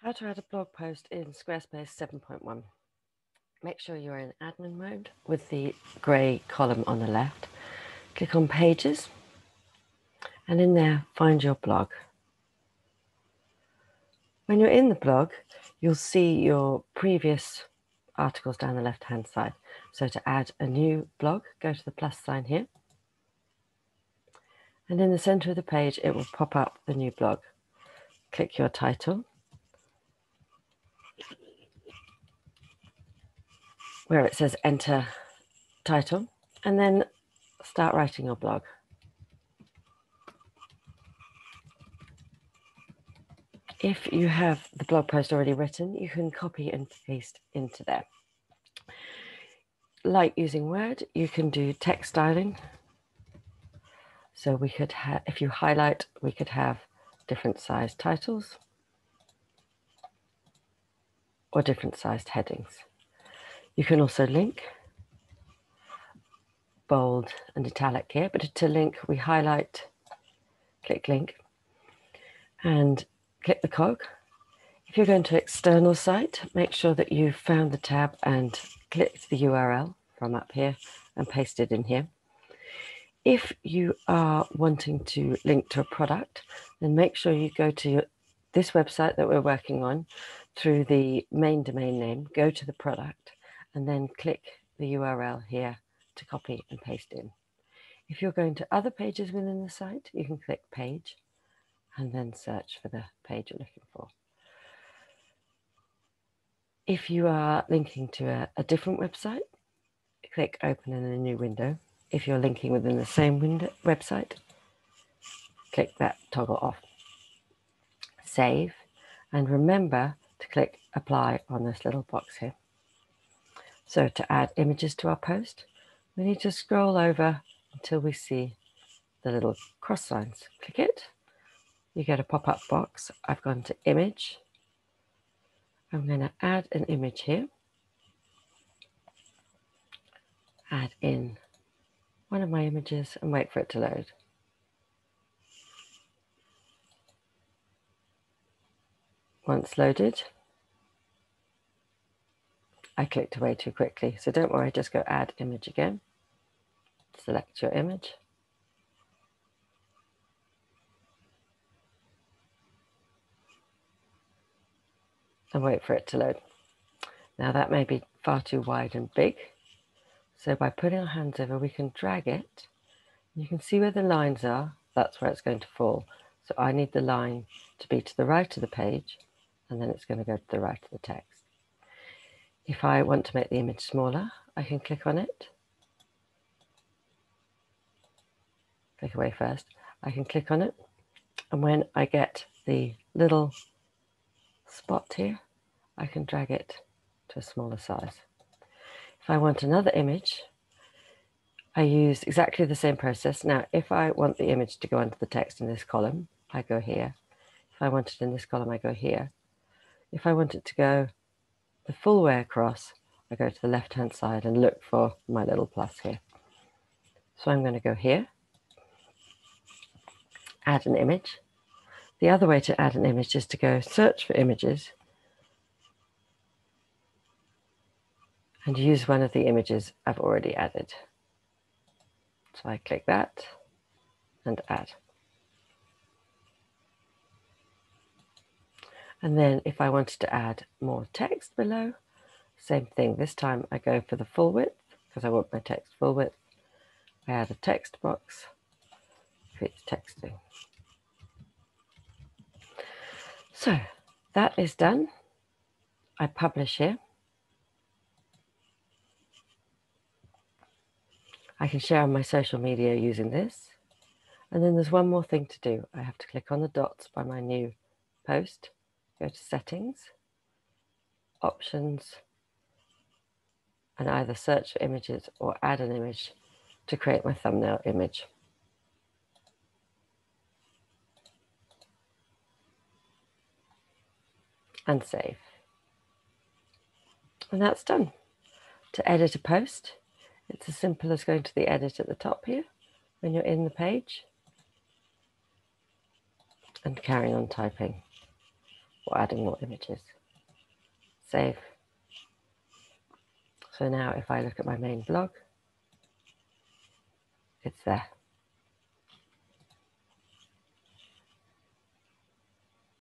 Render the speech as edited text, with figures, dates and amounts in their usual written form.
How to add a blog post in Squarespace 7.1. Make sure you're in admin mode with the grey column on the left. Click on Pages, and in there find your blog. When you're in the blog, you'll see your previous articles down the left hand side. So to add a new blog, go to the plus sign here, and in the center of the page it will pop up the new blog. Click your title, where it says enter title, and then start writing your blog. If you have the blog post already written, you can copy and paste into there. Like using Word, you can do text styling. So we could have, if you highlight, we could have different sized titles or different sized headings. You can also link, bold and italic here, but to link, we highlight, click link, and click the cog. If you're going to external site, make sure that you've found the tab and clicked the URL from up here and paste it in here. If you are wanting to link to a product, then make sure you go to this website that we're working on through the main domain name, go to the product, and then click the URL here to copy and paste in. If you're going to other pages within the site, you can click Page and then search for the page you're looking for. If you are linking to a different website, click Open in a new window. If you're linking within the same website, click that toggle off. Save, and remember to click Apply on this little box here. So to add images to our post, we need to scroll over until we see the little cross signs. Click it. You get a pop-up box. I've gone to Image. I'm going to add an image here. Add in one of my images and wait for it to load. Once loaded, I clicked away too quickly, so don't worry, just go add image again. Select your image. And wait for it to load. Now that may be far too wide and big, so by putting our hands over, we can drag it. You can see where the lines are, that's where it's going to fall. So I need the line to be to the right of the page, and then it's going to go to the right of the text. If I want to make the image smaller, I can click on it. Click away first. I can click on it, and when I get the little spot here, I can drag it to a smaller size. If I want another image, I use exactly the same process. Now, if I want the image to go under the text in this column, I go here. If I want it in this column, I go here. If I want it to go the full way across, I go to the left-hand side and look for my little plus here. So I'm going to go here, add an image. The other way to add an image is to go search for images and use one of the images I've already added. So I click that and add. And then if I wanted to add more text below, same thing. This time I go for the full width because I want my text full width. I add a text box, create texting. So that is done. I publish here. I can share on my social media using this. And then there's one more thing to do. I have to click on the dots by my new post, go to Settings, Options, and either search for images or add an image to create my thumbnail image. And save. And that's done. To edit a post, it's as simple as going to the edit at the top here when you're in the page and carrying on typing. or adding more images. Save. So now if I look at my main blog, it's there.